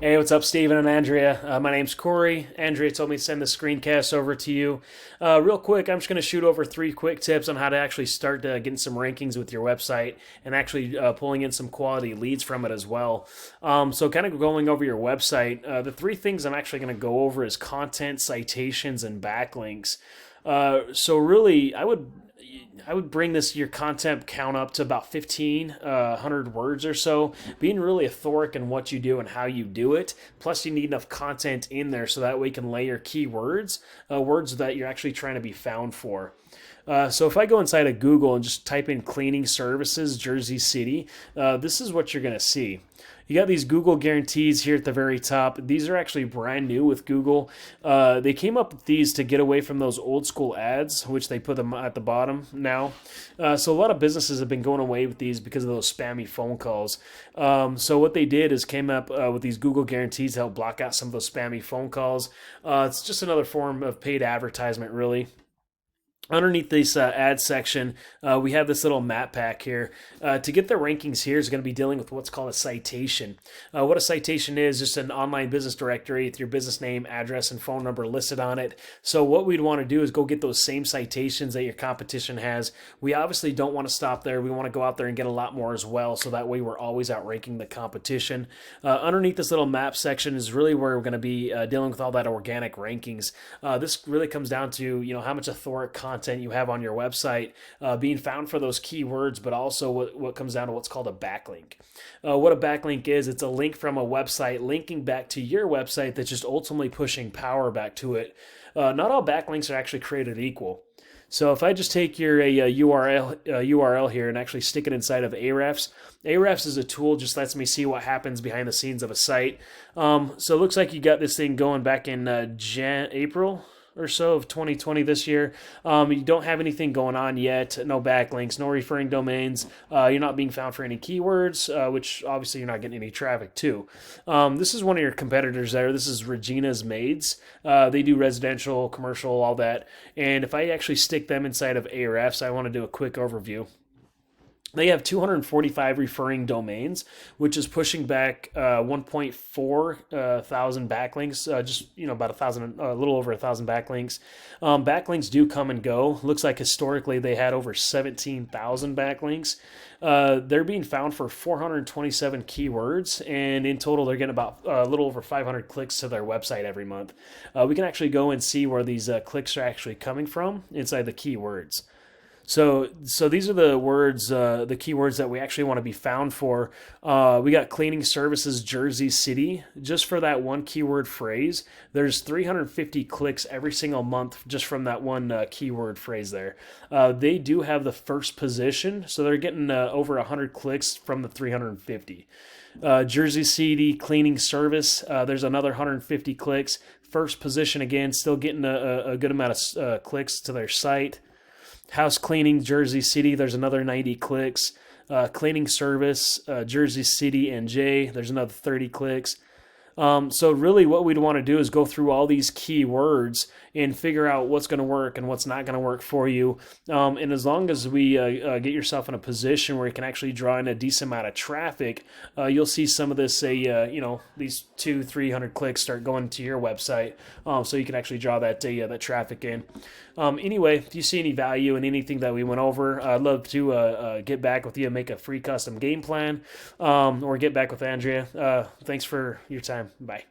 Hey, what's up, Steven and Andrea? My name's Corey. Andrea told me to send the screencast over to you. Real quick, I'm just going to shoot over three quick tips on how to actually start getting some rankings with your website and actually pulling in some quality leads from it as well. So, kind of going over your website, the three things I'm actually going to go over is content, citations, and backlinks. So, really, I would bring this your content count up to about 1,500 words or so, being really authoric in what you do and how you do it. Plus, you need enough content in there so that way you can layer keywords, words that you're actually trying to be found for. So if I go inside of Google and just type in cleaning services, Jersey City, this is what you're going to see. You got these Google guarantees here at the very top. These are actually brand new with Google. They came up with these to get away from those old school ads, which they put them at the bottom now. So a lot of businesses have been going away with these because of those spammy phone calls. So what they did is came up with these Google guarantees to help block out some of those spammy phone calls. It's just another form of paid advertisement, really. Underneath this ad section, we have this little map pack here. To get the rankings here is going to be dealing with what's called a citation. What a citation is, just an online business directory with your business name, address, and phone number listed on it. So what we'd want to do is go get those same citations that your competition has. We obviously don't want to stop there. We want to go out there and get a lot more as well, so that way we're always outranking the competition. Underneath this little map section is really where we're going to be dealing with all that organic rankings. This really comes down to how much authoritative content you have on your website, being found for those keywords, but also what comes down to what's called a backlink. What a backlink is, it's a link from a website linking back to your website that's just ultimately pushing power back to it. Not all backlinks are actually created equal. So if I just take your URL here and actually stick it inside of Ahrefs, Ahrefs is a tool just lets me see what happens behind the scenes of a site. So it looks like you got this thing going back in April or so of 2020 this year. You don't have anything going on yet, no backlinks, no referring domains. You're not being found for any keywords, which obviously you're not getting any traffic to. This is one of your competitors there. This is Regina's Maids. They do residential, commercial, all that. And if I actually stick them inside of Ahrefs, I want to do a quick overview. They have 245 referring domains, which is pushing back 1.4 thousand backlinks, just about a little over 1,000 backlinks. Backlinks do come and go. Looks like historically they had over 17,000 backlinks. They're being found for 427 keywords, and in total they're getting about a little over 500 clicks to their website every month. We can actually go and see where these clicks are actually coming from inside the keywords. So these are the words, the keywords that we actually want to be found for. We got cleaning services, Jersey City. Just for that one keyword phrase, there's 350 clicks every single month just from that one keyword phrase there. They do have the first position, so they're getting over 100 clicks from the 350. Jersey City cleaning service, there's another 150 clicks. First position again, still getting a good amount of clicks to their site. House cleaning, Jersey City, there's another 90 clicks. Cleaning service, Jersey City NJ, there's another 30 clicks. So really what we'd want to do is go through all these keywords and figure out what's going to work and what's not going to work for you. And as long as we get yourself in a position where you can actually draw in a decent amount of traffic, you'll see some of this, these 200-300 clicks start going to your website, so you can actually draw that traffic in. Anyway, if you see any value in anything that we went over, I'd love to get back with you and make a free custom game plan, or get back with Andrea. Thanks for your time. Bye.